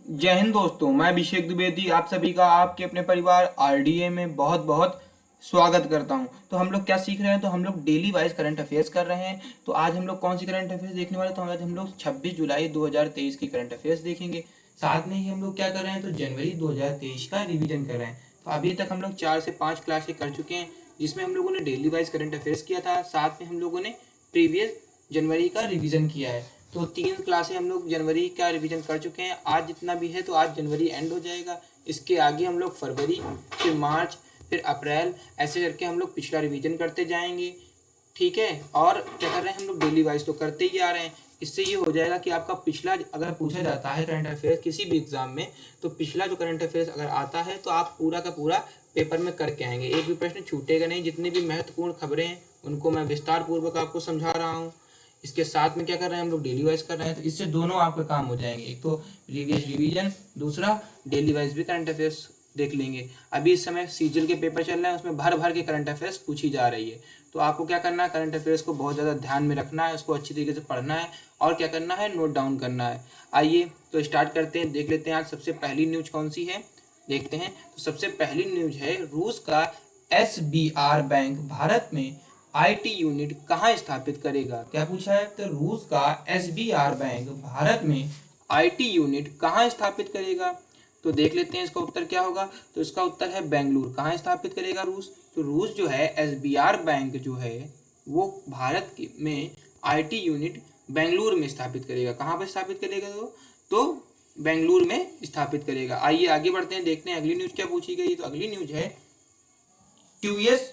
जय हिंद दोस्तों, मैं अभिषेक द्विवेदी आप सभी का आपके अपने परिवार आरडीए में बहुत बहुत स्वागत करता हूं। तो हम लोग क्या सीख रहे हैं? तो हम लोग डेली वाइज करंट अफेयर्स कर रहे हैं। तो आज हम लोग कौन सी करंट अफेयर्स देखने वाले? तो आज हम लोग 26 जुलाई 2023 की करंट अफेयर्स देखेंगे। साथ में ही हम लोग क्या कर रहे हैं? तो जनवरी 2023 का रिविजन कर रहे हैं। तो अभी तक हम लोग 4 से 5 क्लासें कर चुके हैं, जिसमें हम लोगों ने डेली वाइज करंट अफेयर्स किया था, साथ में हम लोगों ने प्रीवियस जनवरी का रिवीजन किया है। तो 3 क्लासें हम लोग जनवरी का रिवीजन कर चुके हैं। आज जितना भी है तो आज जनवरी एंड हो जाएगा। इसके आगे हम लोग फरवरी, फिर मार्च, फिर अप्रैल, ऐसे करके हम लोग पिछला रिवीजन करते जाएंगे। ठीक है। और क्या कर रहे हैं हम लोग? डेली वाइज तो करते ही आ रहे हैं। इससे ये हो जाएगा कि आपका पिछला अगर पूछा जाता है करंट अफेयर्स किसी भी एग्जाम में, तो पिछला जो करंट अफेयर्स अगर आता है तो आप पूरा का पूरा पेपर में करके आएंगे। एक भी प्रश्न छूटेगा नहीं। जितनी भी महत्वपूर्ण खबरें हैं उनको मैं विस्तार पूर्वक आपको समझा रहा हूँ। इसके साथ में क्या कर रहे हैं हम लोग? डेली वाइज कर रहे हैं। तो इससे दोनों आपके काम हो जाएंगे, एक तो प्रीवियस रिवीजन, दूसरा डेली वाइज भी करंट अफेयर्स देख लेंगे। अभी इस समय सीजीएल के पेपर चल रहे हैं, उसमें भर भर के करंट अफेयर्स पूछी जा रही है। तो आपको क्या करना है? करंट अफेयर्स को बहुत ज़्यादा ध्यान में रखना है, उसको अच्छी तरीके से पढ़ना है और क्या करना है? नोट डाउन करना है। आइए तो स्टार्ट करते हैं, देख लेते हैं आज सबसे पहली न्यूज कौन सी है, देखते हैं। तो सबसे पहली न्यूज है, रूस का एसबीआर बैंक भारत में आईटी यूनिट कहाँ स्थापित करेगा? क्या पूछा है? तो रूस का एसबीआर बैंक भारत में आईटी यूनिट कहाँ स्थापित करेगा? तो देख लेते हैं इसका उत्तर क्या होगा। तो इसका उत्तर है बेंगलुरु। कहाँ स्थापित करेगा रूस? तो रूस जो है एसबीआर बैंक जो है वो भारत में आईटी यूनिट बेंगलुरु में स्थापित करेगा। कहाँ पर स्थापित करेगा? तो बेंगलुरु में स्थापित करेगा। आइए आगे बढ़ते हैं, देखते हैं अगली न्यूज क्या पूछी गई। तो अगली न्यूज है, क्यूएस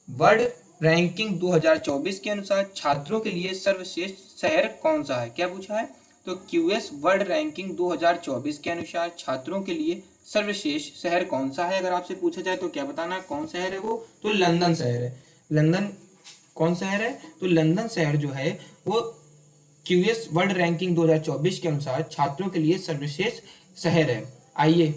वर्ल्ड रैंकिंग 2024 के अनुसार छात्रों के लिए सर्वश्रेष्ठ शहर कौन सा है? क्या पूछा है? तो क्यूएस वर्ल्ड रैंकिंग 2024 के अनुसार छात्रों के लिए सर्वश्रेष्ठ शहर कौन सा है? अगर आपसे पूछा जाए तो क्या बताना है? कौन शहर है वो? तो लंदन शहर है। लंदन कौन शहर है? तो लंदन शहर जो है वो क्यूएस वर्ल्ड रैंकिंग 2024 के अनुसार छात्रों के लिए सर्वश्रेष्ठ शहर है। आइए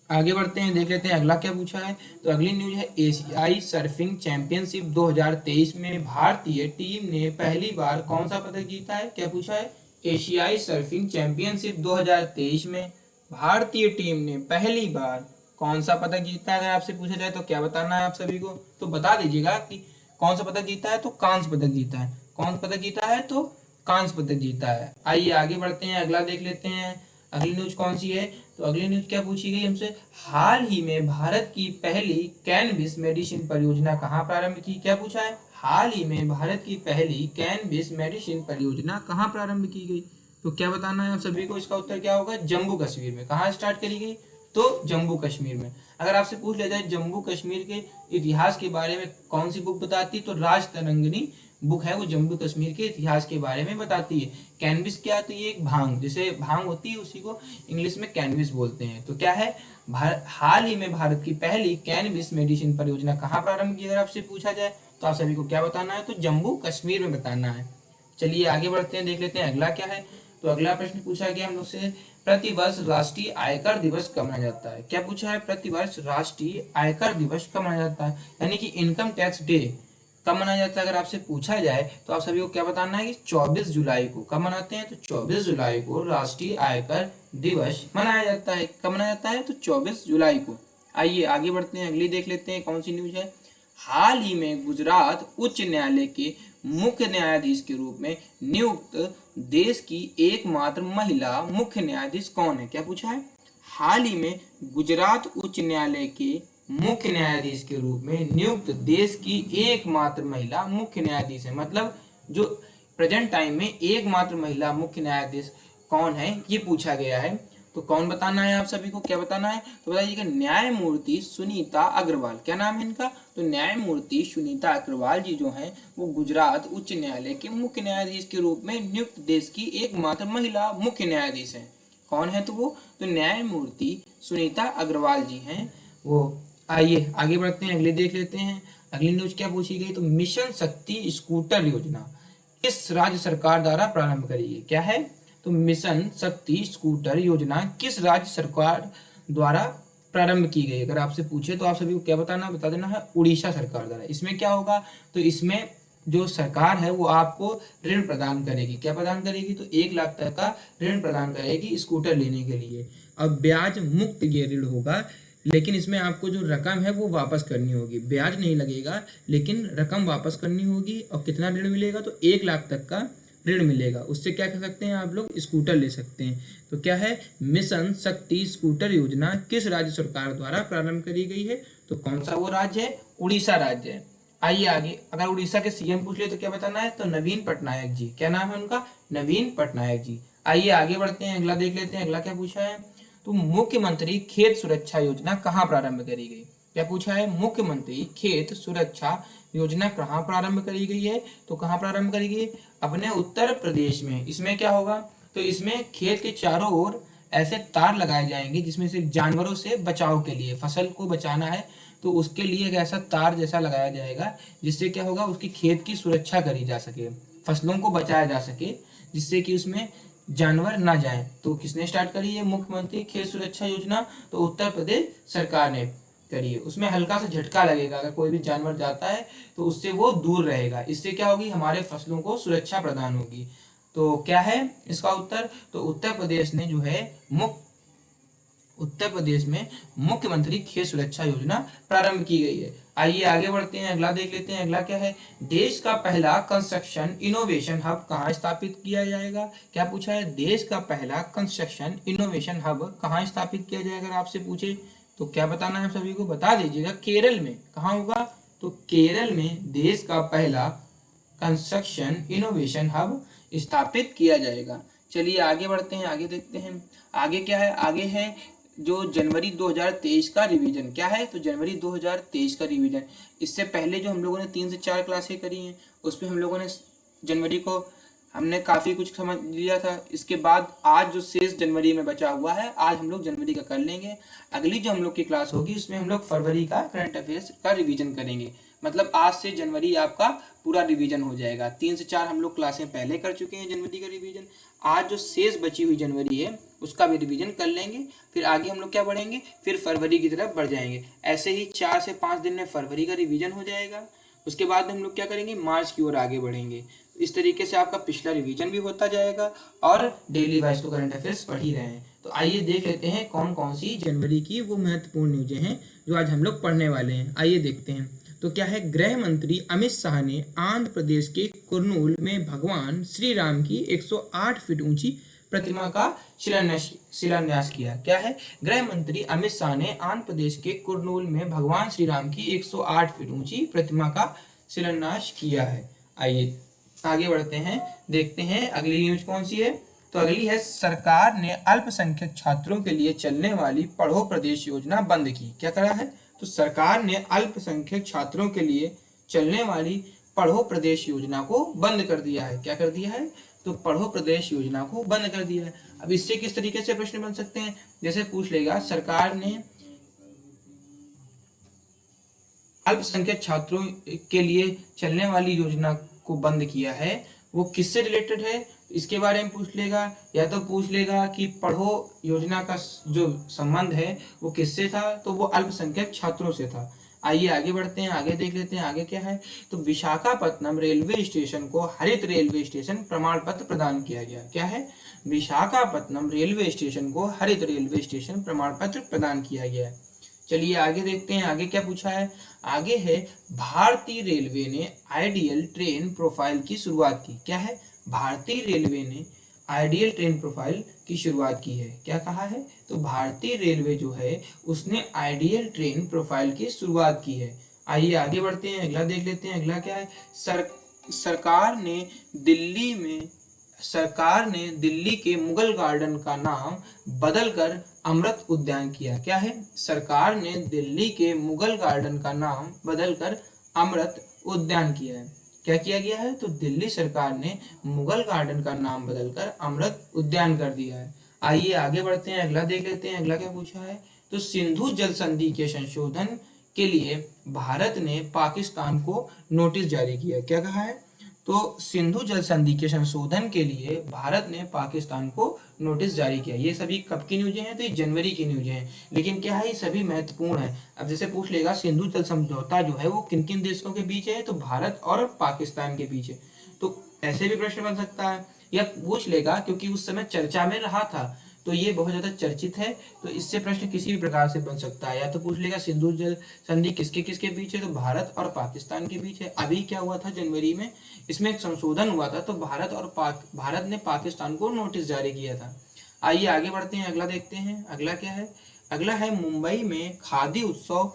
आगे बढ़ते हैं, देख लेते हैं अगला क्या पूछा है। तो अगली न्यूज है, एशियाई सर्फिंग चैंपियनशिप 2023 में भारतीय टीम ने पहली बार कौन सा पदक जीता है? क्या पूछा है? एशियाई सर्फिंग चैंपियनशिप 2023 में भारतीय टीम ने पहली बार कौन सा पदक जीता है? अगर आपसे पूछा जाए तो क्या बताना है आप सभी को? तो बता दीजिएगा कि कौन सा पदक जीता है। तो कांस्य पदक जीता है। कौन सा पदक जीता है? तो कांस्य पदक जीता है। आइए आगे बढ़ते हैं, अगला देख लेते हैं। अगली न्यूज कौन सी है? तो अगली न्यूज क्या पूछी गई हमसे? हाल ही में भारत की पहली कैनबिस मेडिसिन परियोजना कहाँ प्रारंभ की? क्या पूछा है? हाल ही में भारत की पहली कैनबिस मेडिसिन परियोजना कहाँ प्रारंभ की गई? तो क्या बताना है आप सभी को? इसका उत्तर क्या होगा? जम्मू कश्मीर में। कहाँ स्टार्ट करी गई? तो जम्मू कश्मीर में। अगर आपसे पूछ लिया जाए जम्मू कश्मीर के इतिहास के बारे में कौन सी बुक बताती? तो राज तरंगिणी बुक है, वो जम्मू कश्मीर के इतिहास के बारे में बताती है। कैनबिस क्या है? तो ये एक भांग, जैसे भांग होती है उसी को इंग्लिश में कैनबिस बोलते हैं। तो क्या है? हाल ही में भारत की पहली कैनबिस मेडिसिन परियोजना कहाँ प्रारंभ की? अगर आपसे पूछा जाए तो आप सभी को क्या बताना है? तो जम्मू कश्मीर में बताना है। चलिए आगे बढ़ते हैं, देख लेते हैं अगला क्या है। तो अगला प्रश्न पूछा गया हम लोग से, प्रतिवर्ष राष्ट्रीय आयकर दिवस कब मनाया जाता है? क्या पूछा है? प्रतिवर्ष राष्ट्रीय आयकर दिवस कब मनाया जाता है, यानी कि इनकम टैक्स डे कब मनाया जाता है? अगर आपसे पूछा जाए तो आप सभी को क्या बताना है कि 24 जुलाई को। कब मनाते हैं? तो 24 जुलाई को राष्ट्रीय आयकर दिवस मनाया जाता है। कब मनाया जाता है? तो 24 जुलाई को। आइए आगे बढ़ते हैं, अगली देख लेते हैं कौन सी न्यूज है। हाल ही में गुजरात उच्च न्यायालय के मुख्य न्यायाधीश के रूप में नियुक्त देश की एकमात्र महिला मुख्य न्यायाधीश कौन है? क्या पूछा है? हाल ही में गुजरात उच्च न्यायालय के मुख्य न्यायाधीश के रूप में नियुक्त देश की एकमात्र महिला मुख्य न्यायाधीश है। मतलब जो प्रेजेंट टाइम में एकमात्र महिला मुख्य न्यायाधीश कौन है ये पूछा गया है। तो कौन बताना है आप सभी को? क्या बताना है? तो बताइएगा, न्यायमूर्ति सुनीता अग्रवाल। क्या नाम है इनका? तो न्यायमूर्ति सुनीता अग्रवाल जी जो हैं वो गुजरात उच्च न्यायालय के मुख्य न्यायाधीश के रूप में नियुक्त देश की एकमात्र महिला मुख्य न्यायाधीश है। कौन है? तो वो तो न्यायमूर्ति सुनीता अग्रवाल जी हैं वो। आइए आगे बढ़ते हैं, अगली देख लेते हैं। अगली न्यूज क्या पूछी गई? तो मिशन शक्ति स्कूटर योजना किस राज्य सरकार द्वारा प्रारंभ करी गई? क्या है? तो मिशन शक्ति स्कूटर योजना किस राज्य सरकार द्वारा प्रारंभ की गई? अगर आपसे पूछे तो आप सभी को क्या बताना, बता देना है उड़ीसा सरकार द्वारा। इसमें क्या होगा? तो इसमें जो सरकार है वो आपको ऋण प्रदान करेगी। क्या प्रदान करेगी? तो 1 लाख तक का ऋण प्रदान करेगी स्कूटर लेने के लिए। अब ब्याज मुक्त ये ऋण होगा, लेकिन इसमें आपको जो रकम है वो वापस करनी होगी। ब्याज नहीं लगेगा लेकिन रकम वापस करनी होगी। और कितना ऋण मिलेगा? तो 1 लाख तक का ऋण मिलेगा। उससे क्या कर सकते हैं आप लोग? स्कूटर ले सकते हैं। तो क्या है? मिशन शक्ति स्कूटर योजना किस राज्य सरकार द्वारा प्रारंभ करी गई है? तो कौन सा वो राज्य है? उड़ीसा राज्य है। आइए आगे, अगर उड़ीसा के सीएम पूछ ले तो क्या बताना है? तो नवीन पटनायक जी। क्या नाम है उनका? नवीन पटनायक जी। आइए आगे बढ़ते हैं, अगला देख लेते हैं। अगला क्या पूछा है? तो मुख्यमंत्री खेत सुरक्षा योजना कहाँ प्रारंभ करी गई? क्या पूछा है? मुख्यमंत्री खेत सुरक्षा योजना कहाँ प्रारंभ करी गई है? तो कहाँ प्रारंभ करी गई? अपने उत्तर प्रदेश में। इसमें क्या होगा? तो इसमें खेत के चारों ओर ऐसे तार लगाए जाएंगे जिसमें से जानवरों से बचाव के लिए, फसल को बचाना है तो उसके लिए एक ऐसा तार जैसा लगाया जाएगा जिससे क्या होगा? उसकी खेत की सुरक्षा करी जा सके, फसलों को बचाया जा सके, जिससे कि उसमें जानवर ना जाए। तो किसने स्टार्ट करी है? मुख्यमंत्री खेत सुरक्षा योजना। तो उत्तर प्रदेश सरकार ने करी है। उसमें हल्का सा झटका लगेगा, अगर कोई भी जानवर जाता है तो उससे वो दूर रहेगा। इससे क्या होगी? हमारे फसलों को सुरक्षा प्रदान होगी। तो क्या है इसका उत्तर? तो उत्तर प्रदेश ने जो है उत्तर प्रदेश में मुख्यमंत्री खेत सुरक्षा योजना प्रारंभ की गई है। आइए आगे बढ़ते हैं, अगला देख लेते हैं। अगला क्या है? देश का पहला कंस्ट्रक्शन इनोवेशन हब कहाँ स्थापित किया जाएगा? क्या पूछा है? देश का पहला कंस्ट्रक्शन इनोवेशन हब कहाँ स्थापित किया जाएगा? अगर आपसे पूछे तो क्या बताना है? सभी को बता दीजिएगा। केरल में। कहाँ होगा? तो केरल में देश का पहला कंस्ट्रक्शन इनोवेशन हब स्थापित किया जाएगा। चलिए आगे बढ़ते हैं, आगे देखते हैं। आगे क्या है? आगे है जो जनवरी 2023 का रिवीजन। क्या है? तो जनवरी 2023 का रिवीजन। इससे पहले जो हम लोगों ने 3 से 4 क्लासें करी हैं उसमें हम लोगों ने जनवरी को हमने काफ़ी कुछ समझ लिया था। इसके बाद आज जो शेष जनवरी में बचा हुआ है, आज हम लोग जनवरी का कर लेंगे। अगली जो हम लोग की क्लास होगी उसमें हम लोग फरवरी का करंट अफेयर्स का रिवीजन करेंगे। मतलब आज से जनवरी आपका पूरा रिवीजन हो जाएगा। 3 से 4 हम लोग क्लासें पहले कर चुके हैं जनवरी का रिवीजन। आज जो शेष बची हुई जनवरी है उसका भी रिवीजन कर लेंगे। फिर आगे हम लोग क्या बढ़ेंगे? फिर फरवरी की तरफ बढ़ जाएंगे। ऐसे ही 4 से 5 दिन में फरवरी का रिवीजन हो जाएगा। उसके बाद हम लोग क्या करेंगे? मार्च की ओर आगे बढ़ेंगे। इस तरीके से आपका पिछला रिवीजन भी होता जाएगा और डेली वाइज तो करंट अफेयर्स पढ़ ही रहे हैं। तो आइए देख लेते हैं कौन कौन सी जनवरी की वो महत्वपूर्ण न्यूजें हैं जो आज हम लोग पढ़ने वाले हैं। आइए देखते हैं। तो क्या है? गृह मंत्री अमित शाह ने आंध्र प्रदेश के कुर्नूल में भगवान श्री राम की 108 फीट ऊंची प्रतिमा का शिलान्यास किया। क्या है? गृह मंत्री अमित शाह ने आंध्र प्रदेश के कुर्नूल में भगवान श्री राम की 108 फीट ऊंची प्रतिमा का शिलान्यास किया है। आइए आगे बढ़ते हैं, देखते हैं अगली न्यूज कौन सी है। तो अगली है, सरकार ने अल्पसंख्यक छात्रों के लिए चलने वाली पढ़ो प्रदेश योजना बंद की। क्या करा है? तो सरकार ने अल्पसंख्यक छात्रों के लिए चलने वाली पढ़ो प्रदेश योजना को बंद कर दिया है। क्या कर दिया है? तो पढ़ो प्रदेश योजना को बंद कर दिया है। अब इससे किस तरीके से प्रश्न बन सकते हैं? जैसे पूछ लेगा, सरकार ने अल्पसंख्यक छात्रों के लिए चलने वाली योजना को बंद किया है, वो किससे रिलेटेड है इसके बारे में पूछ लेगा। या तो पूछ लेगा कि पढ़ो योजना का जो संबंध है वो किससे था, तो वो अल्पसंख्यक छात्रों से था। आइए आगे बढ़ते हैं, आगे देख लेते हैं आगे क्या है। तो विशाखापत्तनम रेलवे स्टेशन को हरित रेलवे स्टेशन प्रमाण पत्र प्रदान किया गया। क्या है? विशाखापत्तनम रेलवे स्टेशन को हरित रेलवे स्टेशन प्रमाण पत्र प्रदान किया गया है। चलिए आगे देखते हैं, आगे क्या पूछा है। आगे है, भारतीय रेलवे ने आइडियल ट्रेन प्रोफाइल की शुरुआत की। क्या है? भारतीय रेलवे ने आइडियल ट्रेन प्रोफाइल की शुरुआत की है। क्या कहा है? तो भारतीय रेलवे जो है उसने आइडियल ट्रेन प्रोफाइल की शुरुआत की है। आइए आगे बढ़ते हैं, अगला देख लेते हैं। अगला क्या है? सरकार ने दिल्ली के मुगल गार्डन का नाम बदलकर अमृत उद्यान किया। क्या है? सरकार ने दिल्ली के मुगल गार्डन का नाम बदलकर अमृत उद्यान किया है। क्या किया गया है? तो दिल्ली सरकार ने मुगल गार्डन का नाम बदलकर अमृत उद्यान कर दिया है। आइए आगे बढ़ते हैं, अगला देख लेते हैं। अगला क्या पूछा है? तो सिंधु जल संधि के संशोधन के लिए भारत ने पाकिस्तान को नोटिस जारी किया। क्या कहा है? तो सिंधु जल संधि के संशोधन के लिए भारत ने पाकिस्तान को नोटिस जारी किया। ये सभी कब की न्यूज़ें हैं? तो ये जनवरी की न्यूज़ें हैं, लेकिन क्या है, ये सभी महत्वपूर्ण है। अब जैसे पूछ लेगा सिंधु जल समझौता जो है वो किन किन देशों के बीच है, तो भारत और पाकिस्तान के बीच है। तो ऐसे भी प्रश्न बन सकता है, या पूछ लेगा क्योंकि उस समय चर्चा में रहा था, तो ये बहुत ज्यादा चर्चित है, तो इससे प्रश्न किसी भी प्रकार से बन सकता है। या तो पूछ लेगा सिंधु जल संधि किसके किसके बीच है, तो भारत और पाकिस्तान के बीच है। अभी क्या हुआ था जनवरी में, इसमें एक संशोधन हुआ था, तो भारत ने पाकिस्तान को नोटिस जारी किया था। आइए आगे बढ़ते हैं, अगला देखते हैं। अगला क्या है? अगला है मुंबई में खादी उत्सव।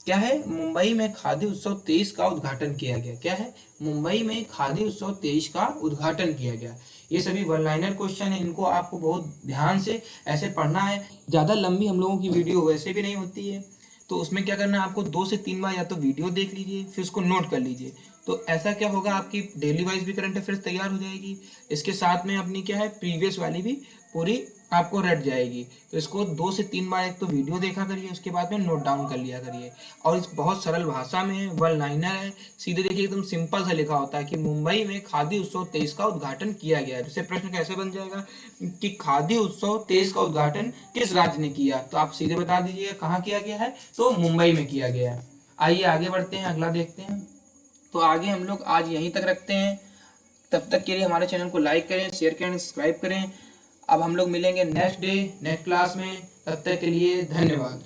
क्या है? मुंबई में खादी उत्सव 23 का उद्घाटन किया गया। क्या है? मुंबई में खादी उत्सव 23 का उद्घाटन किया गया। ये सभी वन लाइनर क्वेश्चन है, इनको आपको बहुत ध्यान से ऐसे पढ़ना है। ज़्यादा लंबी हम लोगों की वीडियो वैसे भी नहीं होती है, तो उसमें क्या करना है आपको, 2 से 3 बार या तो वीडियो देख लीजिए, फिर उसको नोट कर लीजिए। तो ऐसा क्या होगा, आपकी डेली वाइज भी करंट अफेयर्स तैयार हो जाएगी, इसके साथ में अपनी क्या है प्रीवियस वाली भी पूरी आपको रट जाएगी। तो इसको 2 से 3 बार एक तो वीडियो देखा करिए, उसके बाद में नोट डाउन कर लिया करिए। और इस बहुत सरल भाषा में है, वन लाइनर है, सीधे देखिए एकदम सिंपल सा लिखा होता है कि मुंबई में खादी उत्सव 23 का उद्घाटन किया गया है। जैसे प्रश्न कैसे बन जाएगा कि खादी उत्सव 23 का उद्घाटन किस राज्य ने किया, तो आप सीधे बता दीजिए कहाँ किया गया है, तो मुंबई में किया गया है। आइए आगे बढ़ते हैं, अगला देखते हैं। तो आगे हम लोग आज यहीं तक रखते हैं। तब तक के लिए हमारे चैनल को लाइक करें, शेयर करें, सब्सक्राइब करें। अब हम लोग मिलेंगे नेक्स्ट डे नेक्स्ट क्लास में, तब तक के लिए धन्यवाद।